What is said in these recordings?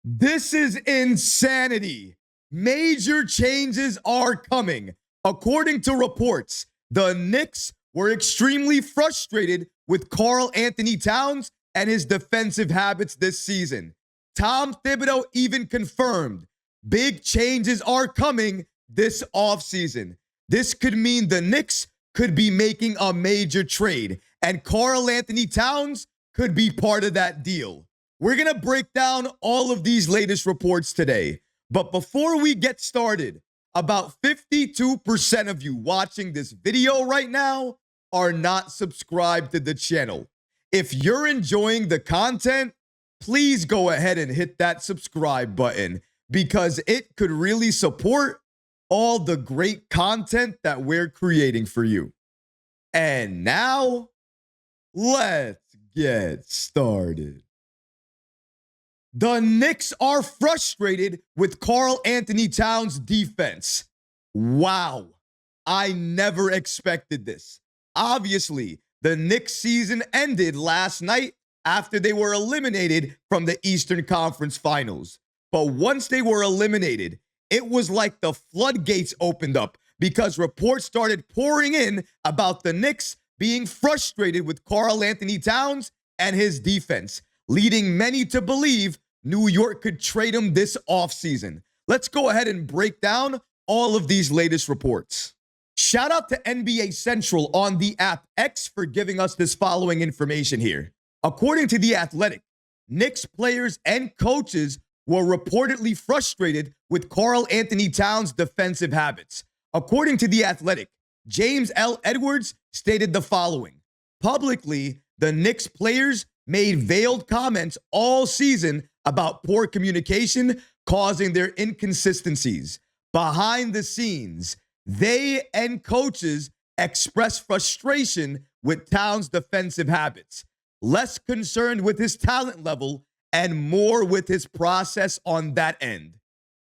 This is insanity. Major changes are coming. According to reports, the Knicks were extremely frustrated with Karl-Anthony Towns and his defensive habits this season. Tom Thibodeau even confirmed big changes are coming this offseason. This could mean the Knicks could be making a major trade, and Karl-Anthony Towns could be part of that deal. We're going to break down all of these latest reports today. But before we get started, about 52% of you watching this video right now are not subscribed to the channel. If you're enjoying the content, please go ahead and hit that subscribe button because it could really support all the great content that we're creating for you. And now, let's get started. The Knicks are frustrated with Karl-Anthony Towns' defense. Wow, I never expected this. Obviously, the Knicks season ended last night after they were eliminated from the Eastern Conference Finals. But once they were eliminated, it was like the floodgates opened up because reports started pouring in about the Knicks being frustrated with Karl-Anthony Towns and his defense, leading many to believe New York could trade him this offseason. Let's go ahead and break down all of these latest reports. Shout out to NBA Central on the app X for giving us this following information here. According to The Athletic, Knicks players and coaches were reportedly frustrated with Karl-Anthony Towns' defensive habits. According to The Athletic, James L. Edwards stated the following. Publicly, the Knicks players made veiled comments all season about poor communication causing their inconsistencies. Behind the scenes, they and coaches expressed frustration with Towns' defensive habits, less concerned with his talent level and more with his process on that end.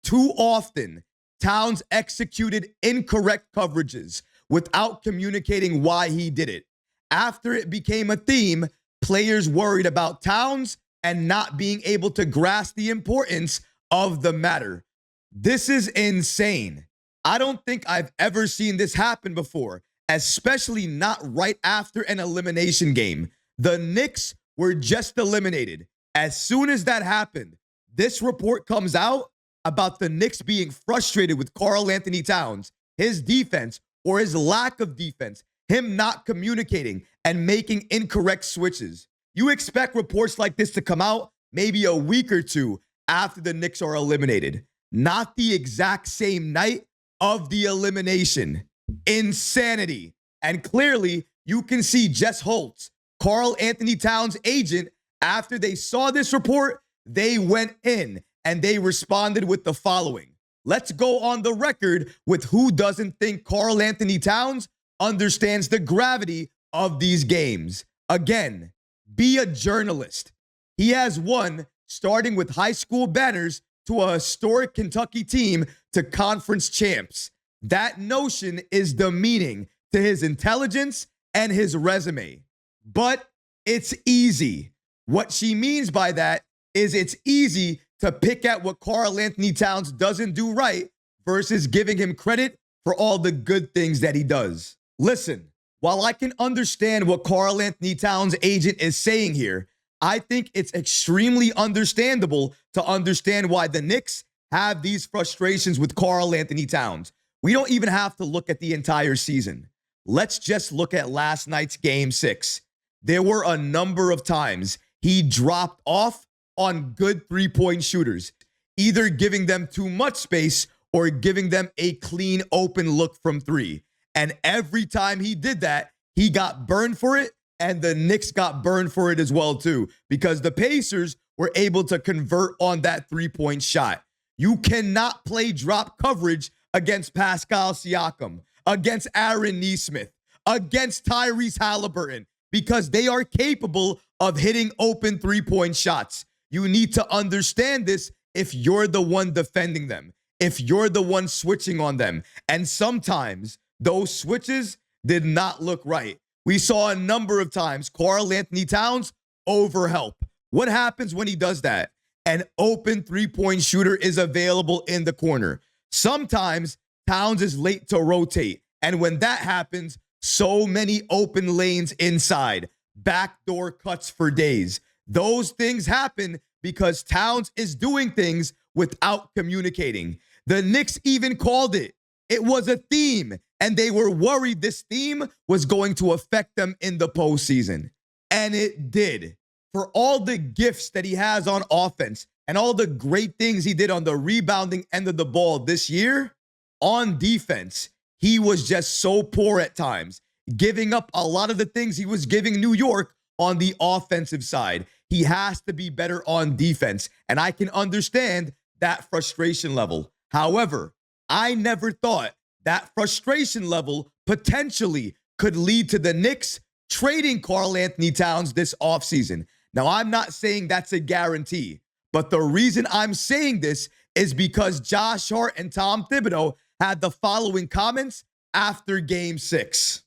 Too often, Towns executed incorrect coverages without communicating why he did it. After it became a theme, players worried about Towns and not being able to grasp the importance of the matter. This is insane. I don't think I've ever seen this happen before, especially not right after an elimination game. The Knicks were just eliminated. As soon as that happened, this report comes out about the Knicks being frustrated with Karl-Anthony Towns, his defense or his lack of defense, him not communicating and making incorrect switches. You expect reports like this to come out maybe a week or two after the Knicks are eliminated, not the exact same night of the elimination. Insanity. And clearly, you can see Jess Holtz, Karl-Anthony Towns' agent, after they saw this report, they went in and they responded with the following. Let's go on the record with who doesn't think Karl-Anthony Towns understands the gravity of these games. Again, be a journalist. He has won, starting with high school banners to a historic Kentucky team to conference champs. That notion is demeaning to his intelligence and his resume. But it's easy. What she means by that is it's easy to pick at what Karl-Anthony Towns doesn't do right versus giving him credit for all the good things that he does. Listen, while I can understand what Karl-Anthony Towns' agent is saying here, I think it's extremely understandable to understand why the Knicks have these frustrations with Karl-Anthony Towns. We don't even have to look at the entire season. Let's just look at last night's Game 6. There were a number of times he dropped off on good three-point shooters, either giving them too much space or giving them a clean open look from three. And every time he did that, he got burned for it, and the Knicks got burned for it as well, too, because the Pacers were able to convert on that three-point shot. You cannot play drop coverage against Pascal Siakam, against Aaron Nesmith, against Tyrese Halliburton, because they are capable of hitting open three-point shots. You need to understand this if you're the one defending them, if you're the one switching on them. And sometimes those switches did not look right. We saw a number of times Karl-Anthony Towns overhelp. What happens when he does that? an open three-point shooter is available in the corner. Sometimes Towns is late to rotate, and when that happens, so many open lanes inside, backdoor cuts for days. Those things happen because Towns is doing things without communicating. The Knicks even called it. It was a theme, and they were worried this theme was going to affect them in the postseason. And it did. For all the gifts that he has on offense and all the great things he did on the rebounding end of the ball this year, on defense, he was just so poor at times, giving up a lot of the things he was giving New York on the offensive side. He has to be better on defense, and I can understand that frustration level. However, I never thought that frustration level potentially could lead to the Knicks trading Karl-Anthony Towns this offseason. Now, I'm not saying that's a guarantee, but the reason I'm saying this is because Josh Hart and Tom Thibodeau had the following comments after Game 6.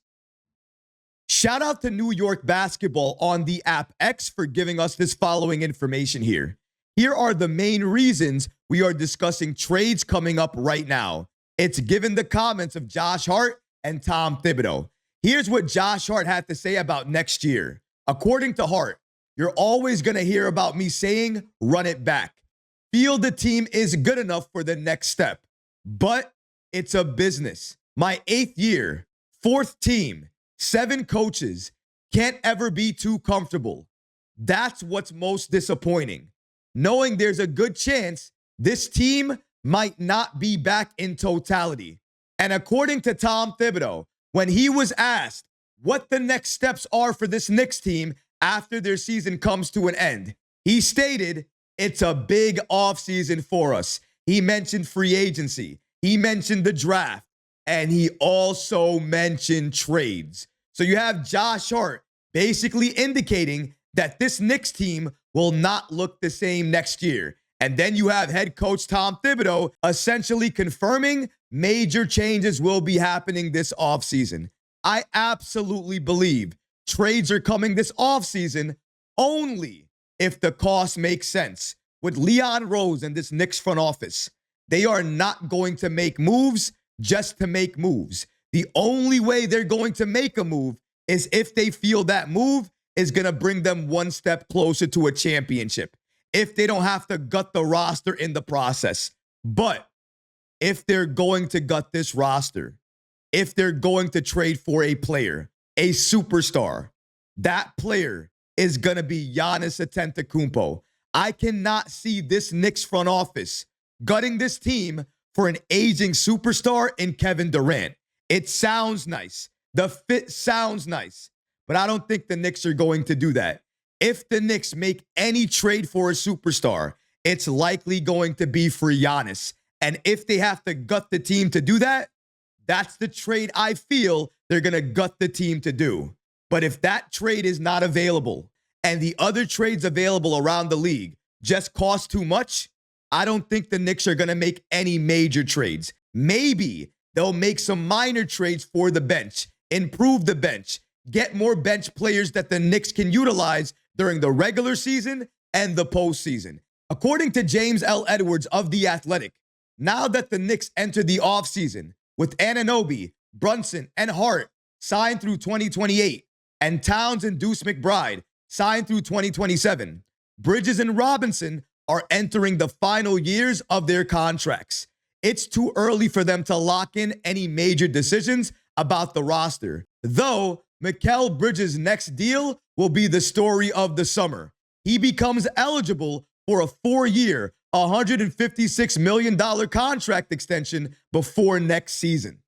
Shout out to New York Basketball on the app X for giving us this following information here. Here are the main reasons we are discussing trades coming up right now. It's given the comments of Josh Hart and Tom Thibodeau. Here's what Josh Hart had to say about next year. According to Hart, you're always going to hear about me saying, run it back. Feel the team is good enough for the next step. But it's a business. My 8th year, 4th team, 7 coaches, can't ever be too comfortable. That's what's most disappointing. Knowing there's a good chance this team might not be back in totality. And according to Tom Thibodeau, when he was asked what the next steps are for this Knicks team after their season comes to an end, he stated, it's a big offseason for us. He mentioned free agency. He mentioned the draft. And he also mentioned trades. So you have Josh Hart basically indicating that this Knicks team will not look the same next year. And then you have head coach Tom Thibodeau essentially confirming major changes will be happening this offseason. I absolutely believe trades are coming this offseason only if the cost makes sense. With Leon Rose and this Knicks front office, they are not going to make moves just to make moves. The only way they're going to make a move is if they feel that move is going to bring them one step closer to a championship. If they don't have to gut the roster in the process. But if they're going to gut this roster, if they're going to trade for a player, a superstar, that player is going to be Giannis Antetokounmpo. I cannot see this Knicks front office gutting this team for an aging superstar in Kevin Durant. It sounds nice. The fit sounds nice. But I don't think the Knicks are going to do that. If the Knicks make any trade for a superstar, it's likely going to be for Giannis. And if they have to gut the team to do that, that's the trade I feel they're going to gut the team to do. But if that trade is not available and the other trades available around the league just cost too much, I don't think the Knicks are going to make any major trades. Maybe they'll make some minor trades for the bench, improve the bench, get more bench players that the Knicks can utilize during the regular season and the postseason. According to James L. Edwards of The Athletic, now that the Knicks enter the offseason with Anunoby, Brunson, and Hart signed through 2028, and Towns and Deuce McBride signed through 2027, Bridges and Robinson are entering the final years of their contracts. It's too early for them to lock in any major decisions about the roster, though Mikal Bridges' next deal will be the story of the summer. He becomes eligible for a 4-year, $156 million contract extension before next season.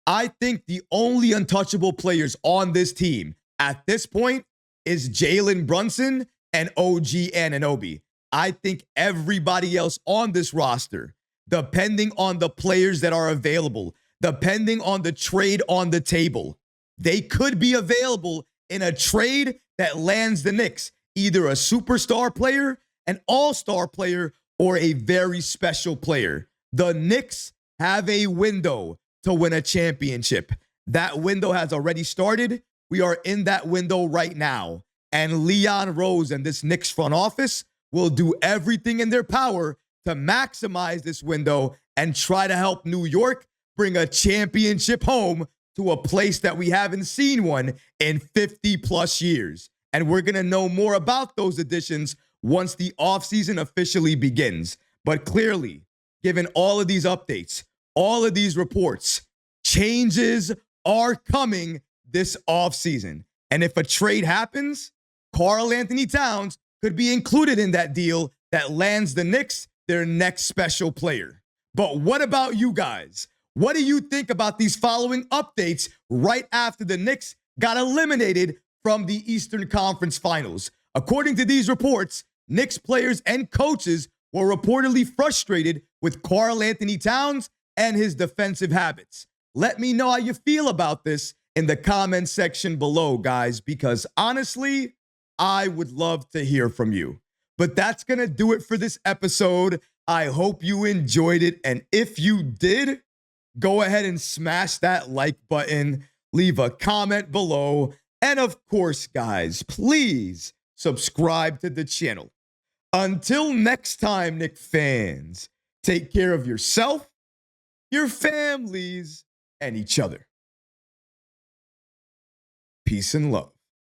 I think the only untouchable players on this team at this point is Jalen Brunson and OG Anunoby. I think everybody else on this roster, depending on the players that are available, depending on the trade on the table, they could be available in a trade that lands the Knicks, either a superstar player, an all-star player, or a very special player. The Knicks have a window to win a championship. That window has already started. We are in that window right now. And Leon Rose and this Knicks front office will do everything in their power to maximize this window and try to help New York bring a championship home to a place that we haven't seen one in 50 plus years. And we're going to know more about those additions once the offseason officially begins. But clearly, given all of these updates, all of these reports, changes are coming this offseason. And if a trade happens, Karl-Anthony Towns could be included in that deal that lands the Knicks their next special player. But what about you guys? What do you think about these following updates right after the Knicks got eliminated from the Eastern Conference Finals? According to these reports, Knicks players and coaches were reportedly frustrated with Karl-Anthony Towns and his defensive habits. Let me know how you feel about this in the comment section below, guys, because honestly, I would love to hear from you. But that's going to do it for this episode. I hope you enjoyed it. And if you did, go ahead and smash that like button, leave a comment below. And of course, guys, please subscribe to the channel. Until next time, Knicks fans, take care of yourself, your families, and each other. Peace and love.